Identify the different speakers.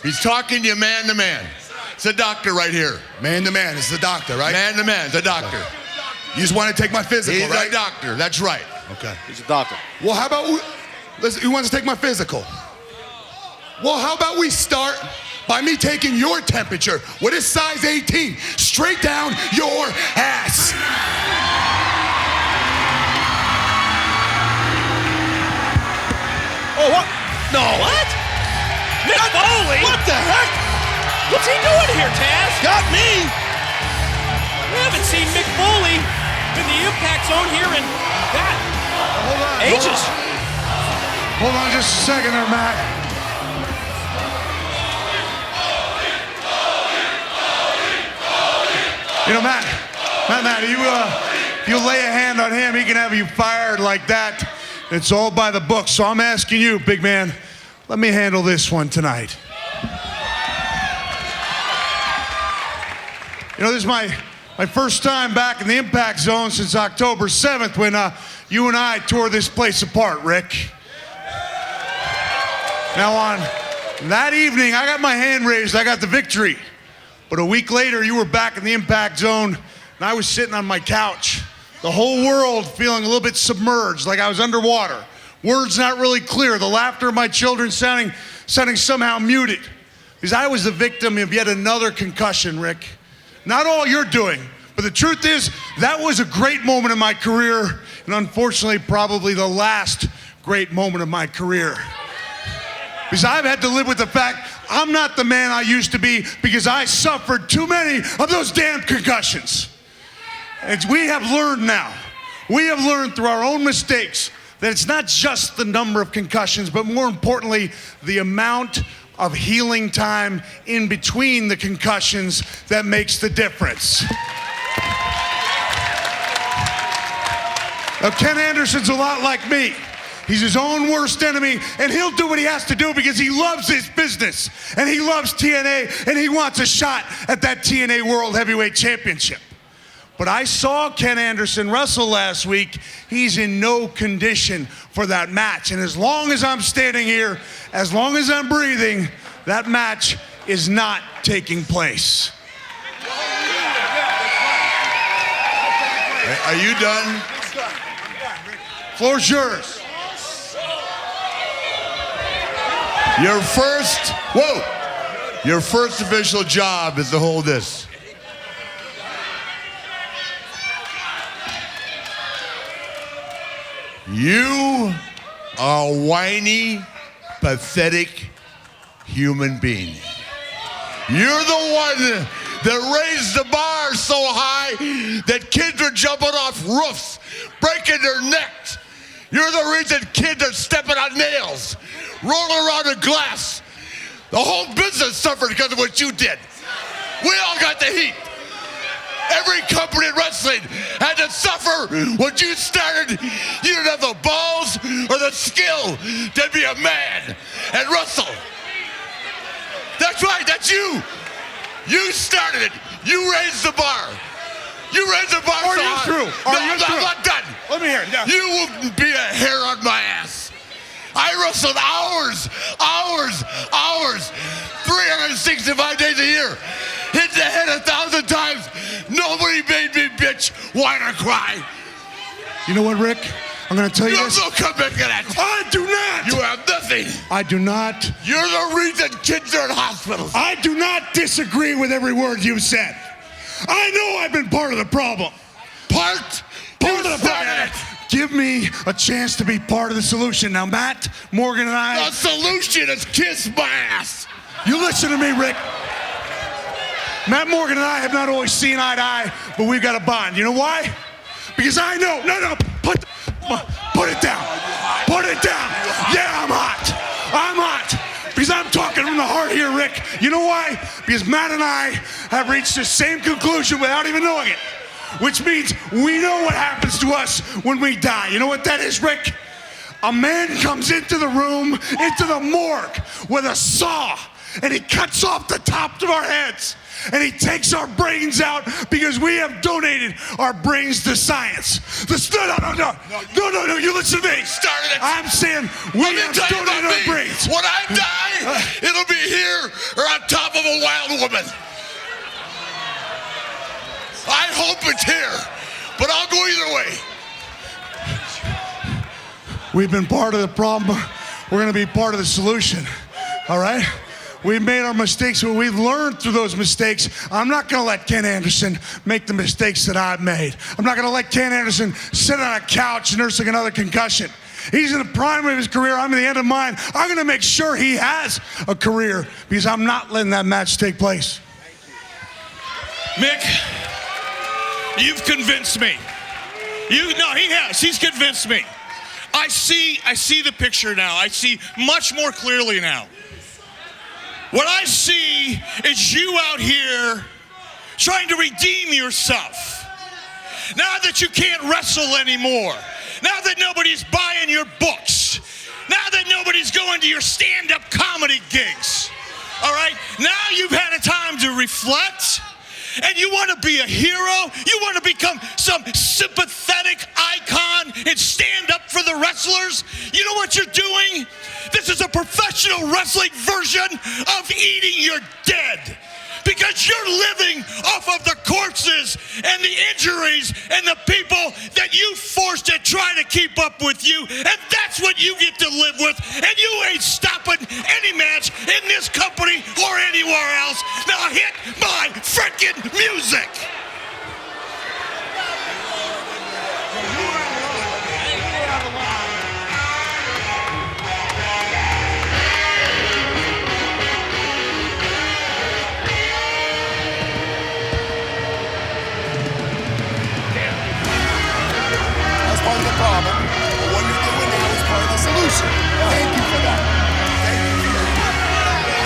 Speaker 1: He's talking to you man to man. It's a doctor right here.
Speaker 2: Man to man, it's the doctor, right?
Speaker 1: Man to man, it's a doctor.
Speaker 2: You just want to take my physical,
Speaker 1: He's
Speaker 2: right?
Speaker 1: a doctor, that's right.
Speaker 2: Okay.
Speaker 3: He's a doctor.
Speaker 2: Well, how about listen, who wants to take my physical? Well, how about we start by me taking your temperature with a size 18 straight down your ass.
Speaker 3: Oh, what? No, what? Mick Foley? What the heck? What's he doing here, Taz? Got me. We haven't seen Mick Foley in the impact zone here in ages.
Speaker 4: Hold on just a second there, Matt. You know, Matt, you lay a hand on him, he can have you fired like that. It's all by the book. So I'm asking you, big man, let me handle this one tonight. You know, this is my first time back in the impact zone since October 7th when you and I tore this place apart, Rick. Now on that evening, I got my hand raised, I got the victory. But a week later, you were back in the impact zone, and I was sitting on my couch. The whole world feeling a little bit submerged, like I was underwater. Words not really clear. The laughter of my children sounding somehow muted. Because I was the victim of yet another concussion, Rick. Not all you're doing, but the truth is, that was a great moment in my career, and unfortunately, probably the last great moment of my career. Because I've had to live with the fact I'm not the man I used to be because I suffered too many of those damn concussions. And we have learned now, we have learned through our own mistakes that it's not just the number of concussions, but more importantly, the amount of healing time in between the concussions that makes the difference. Now, Ken Anderson's a lot like me. He's his own worst enemy, and he'll do what he has to do because he loves his business, and he loves TNA, and he wants a shot at that TNA World Heavyweight Championship. But I saw Ken Anderson wrestle last week. He's in no condition for that match, and as long as I'm standing here, as long as I'm breathing, that match is not taking place.
Speaker 1: Are you done?
Speaker 2: Floor's yours.
Speaker 1: Your first official job is to hold this. You are a whiny, pathetic human being. You're the one that raised the bar so high that kids are jumping off roofs, breaking their necks. You're the reason kids are stepping on nails, rolling around in glass. The whole business suffered because of what you did. We all got the heat. Every company in wrestling had to suffer what you started. You didn't have the balls or the skill to be a man and wrestle. That's right, that's you. You started it. You raised the bar. You raised the bar so high. I'm not done.
Speaker 2: Let me hear it. Yeah.
Speaker 1: You wouldn't be a hair on my ass. I wrestled hours, 365 days a year. Hit the head 1,000 times. Nobody made me bitch, whine, or cry.
Speaker 2: You know what, Rick? I'm going to tell you
Speaker 1: You
Speaker 2: this.
Speaker 1: have no comeback in that.
Speaker 2: I do not.
Speaker 1: You have nothing.
Speaker 2: I do not.
Speaker 1: You're the reason kids are in hospitals.
Speaker 2: I do not disagree with every word you said. I know I've been part of the problem.
Speaker 1: Part
Speaker 2: of the problem. Give me a chance to be part of the solution. Now, Matt, Morgan, and I...
Speaker 1: The solution is kiss my ass.
Speaker 2: You listen to me, Rick. Matt Morgan and I have not always seen eye to eye, but we've got a bond. You know why? Because I know... No, put it down. Put it down. Yeah, I'm hot. Because I'm talking from the heart here, Rick. You know why? Because Matt and I have reached the same conclusion without even knowing it. Which means we know what happens to us when we die. You know what that is, Rick? A man comes into the room, into the morgue, with a saw, and he cuts off the tops of our heads. And he takes our brains out because we have donated our brains to science. No, you listen to me.
Speaker 1: Started it.
Speaker 2: I'm saying we have donated our brains.
Speaker 1: When I die, it'll be here or on top of a wild woman. I hope it's here, but I'll go either way.
Speaker 2: We've been part of the problem. We're going to be part of the solution. All right? We've made our mistakes, but we've learned through those mistakes. I'm not going to let Ken Anderson make the mistakes that I've made. I'm not going to let Ken Anderson sit on a couch nursing another concussion. He's in the prime of his career. I'm at the end of mine. I'm going to make sure he has a career because I'm not letting that match take place.
Speaker 5: Mick, you've convinced me. No, he has. He's convinced me. I see the picture now. I see much more clearly now. What I see is you out here trying to redeem yourself. Now that you can't wrestle anymore. Now that nobody's buying your books. Now that nobody's going to your stand-up comedy gigs. All right? Now you've had a time to reflect. And you want to be a hero? You want to become some sympathetic icon and stand up for the wrestlers? You know what you're doing? This is a professional wrestling version of eating your dead. Because you're living off of the corpses and the injuries and the people that you forced to try to keep up with you. And that's what you get to live with. And you ain't stopping any match in